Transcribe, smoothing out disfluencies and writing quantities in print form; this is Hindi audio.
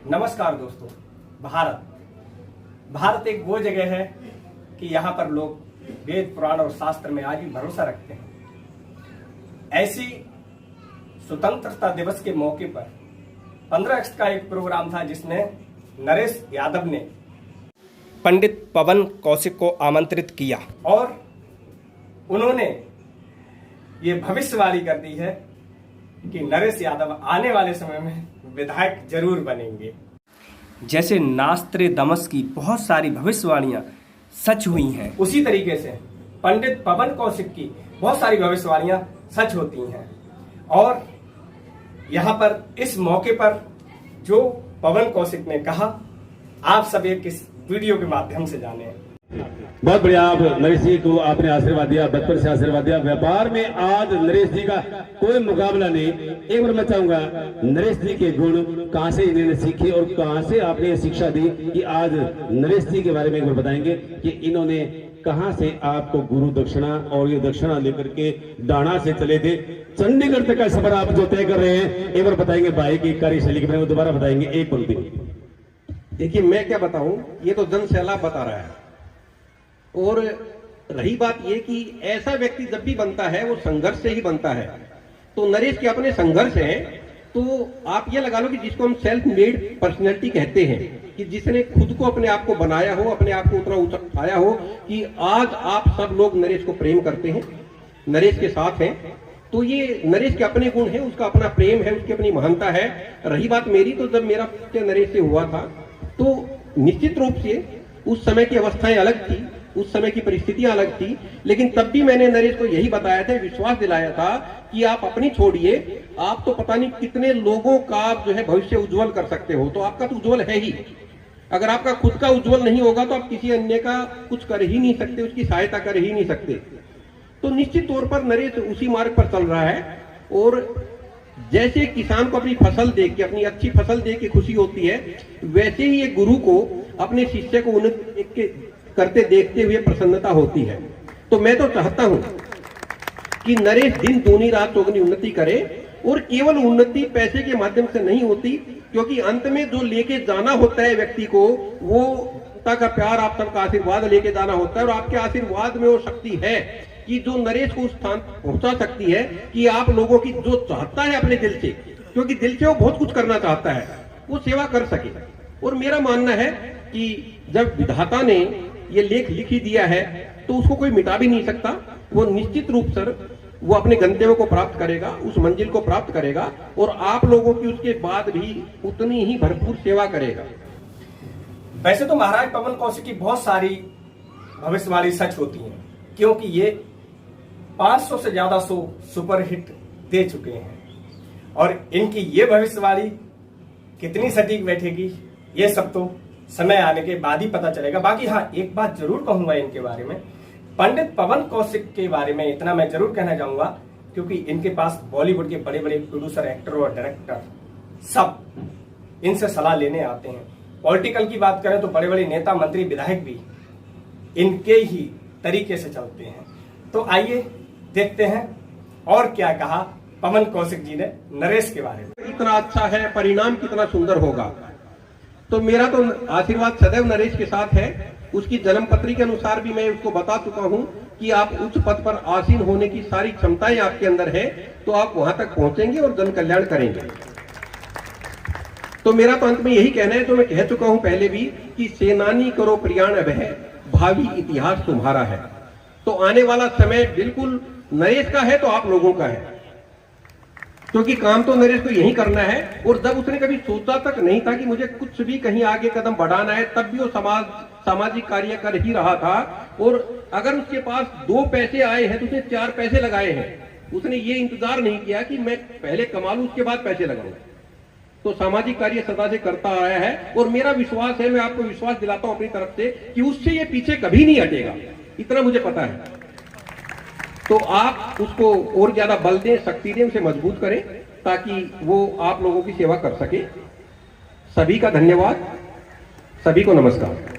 नमस्कार दोस्तों। भारत एक वो जगह है कि यहाँ पर लोग वेद पुराण और शास्त्र में आज भी भरोसा रखते हैं। ऐसी स्वतंत्रता दिवस के मौके पर 15 अगस्त का एक प्रोग्राम था जिसमें नरेश यादव ने पंडित पवन कौशिक को आमंत्रित किया और उन्होंने ये भविष्यवाणी कर दी है कि नरेश यादव आने वाले समय में विधायक जरूर बनेंगे। जैसे नास्त्रे दमस की बहुत सारी भविष्यवाणियां सच हुई हैं, उसी तरीके से पंडित पवन कौशिक की बहुत सारी भविष्यवाणियां सच होती हैं। और यहां पर इस मौके पर जो पवन कौशिक ने कहा, आप सब एक इस वीडियो के माध्यम से जाने। बहुत बढ़िया। आप नरेश जी को आपने आशीर्वाद दिया, बचपन से आशीर्वाद दिया। व्यापार में आज नरेश जी का कोई मुकाबला नहीं। एक बार मैं चाहूंगा नरेश जी के गुण कहां से इन्होंने सीखे और कहां से आपने ये शिक्षा दी कि आज नरेश जी के बारे में एक बार बताएंगे कि इन्होंने कहां से आपको गुरु दक्षिणा और ये दक्षिणा लेकर के डाणा से चले थे चंडीगढ़ तक का सफर आप जो तय कर रहे हैं, एक बार बताएंगे भाई की कार्यशैली के बारे में दोबारा बताएंगे एक पंक्ति। देखिए मैं क्या बताऊं, ये तो जन सैलाब बता रहा है। और रही बात ये कि ऐसा व्यक्ति जब भी बनता है वो संघर्ष से ही बनता है। तो नरेश के अपने संघर्ष हैं, तो आप ये लगा लो कि जिसको हम सेल्फ मेड पर्सनैलिटी कहते हैं, कि जिसने खुद को अपने आप को बनाया हो, अपने आप को उतना ऊंचा उठाया हो कि आज आप सब लोग नरेश को प्रेम करते हैं, नरेश के साथ हैं। तो ये नरेश के अपने गुण हैं, उसका अपना प्रेम है, उसकी अपनी महानता है। रही बात मेरी, तो जब मेरा नरेश से हुआ था तो निश्चित रूप से उस समय की अवस्थाएं अलग थी, उस समय की परिस्थितियां अलग थी, लेकिन तब भी मैंने नरेश को यही बताया था, विश्वास दिलाया था कि आप अपनी छोड़िए, आप तो पता नहीं कितने लोगों का जो है भविष्य उज्जवल कर सकते हो। तो आपका तो उज्जवल है ही। अगर आपका खुद का उज्जवल नहीं होगा तो आप किसी अन्य का कुछ कर ही नहीं सकते, उसकी सहायता कर ही नहीं सकते। तो निश्चित तौर पर नरेश उसी मार्ग पर चल रहा है। और जैसे किसान को अपनी फसल देख के, अपनी अच्छी फसल देख के खुशी होती है, वैसे ही एक गुरु को अपने शिष्य को उन्नति करते देखते हुए प्रसन्नता होती है। तो मैं तो चाहता हूं कि नरेश दिन दूनी रात चौगुनी उन्नति करे। और केवल उन्नति पैसे के माध्यम से नहीं होती, क्योंकि अंत में जो लेके जाना होता है व्यक्ति को, वो पिता का प्यार, आप सबका आशीर्वाद लेके जाना होता है। और आपके आशीर्वाद में वो शक्ति है कि जो नरेश को उस स्थान पहुंचा सकती है कि आप लोगों की जो चाहता है अपने दिल से, क्योंकि दिल से वो बहुत कुछ करना चाहता है, वो सेवा कर सके। और मेरा मानना है कि जब विधाता ने ये लेख लिख ही दिया है तो उसको कोई मिटा भी नहीं सकता। वो निश्चित रूप से वो अपने गंतव्य को प्राप्त करेगा, उस मंजिल को प्राप्त करेगा, और आप लोगों की उसके बाद भी उतनी ही भरपूर सेवा करेगा। वैसे तो महाराज पवन कौशिक की बहुत सारी भविष्यवाणी सच होती हैं, क्योंकि ये 500 से ज्यादा शो सुपरहिट दे चुके हैं। और इनकी ये भविष्यवाणी कितनी सटीक बैठेगी, ये सब तो समय आने के बाद ही पता चलेगा। बाकी हाँ, एक बात जरूर कहूंगा इनके बारे में, पंडित पवन कौशिक के बारे में इतना मैं जरूर कहना चाहूंगा, क्योंकि इनके पास बॉलीवुड के बड़े बड़े प्रोड्यूसर, एक्टर और डायरेक्टर सब इनसे सलाह लेने आते हैं। पॉलिटिकल की बात करें तो बड़े बड़े नेता, मंत्री, विधायक भी इनके ही तरीके से चलते हैं। तो आइए देखते हैं और क्या कहा पवन कौशिक जी ने नरेश के बारे में। इतना अच्छा है, परिणाम कितना सुंदर होगा। तो मेरा तो आशीर्वाद सदैव नरेश के साथ है। उसकी जन्मपत्री के अनुसार भी मैं उसको बता चुका हूं कि आप उच्च पद पर आसीन होने की सारी क्षमताएं आपके अंदर है, तो आप वहां तक पहुंचेंगे और जन कल्याण करेंगे। तो मेरा तो अंत में यही कहना है, जो मैं कह चुका हूं पहले भी, कि सेनानी करो प्रयाण अभय, भावी इतिहास तुम्हारा है। तो आने वाला समय बिल्कुल नरेश का है, तो आप लोगों का है, क्योंकि काम तो नरेश को यही करना है। और जब उसने कभी सोचा तक नहीं था कि मुझे कुछ भी कहीं आगे कदम बढ़ाना है, तब भी वो सामाजिक कार्य कर ही रहा था। और अगर उसके पास 2 पैसे आए हैं तो उसने 4 पैसे लगाए हैं। उसने ये इंतजार नहीं किया कि मैं पहले कमा लूं उसके बाद पैसे लगाऊं। तो सामाजिक कार्य सदा से करता आया है, और मेरा विश्वास है, मैं आपको विश्वास दिलाता हूं अपनी तरफ से, कि उससे ये पीछे कभी नहीं हटेगा, इतना मुझे पता है। तो आप उसको और ज्यादा बल दें, शक्ति दें, उसे मजबूत करें, ताकि वो आप लोगों की सेवा कर सके। सभी का धन्यवाद, सभी को नमस्कार।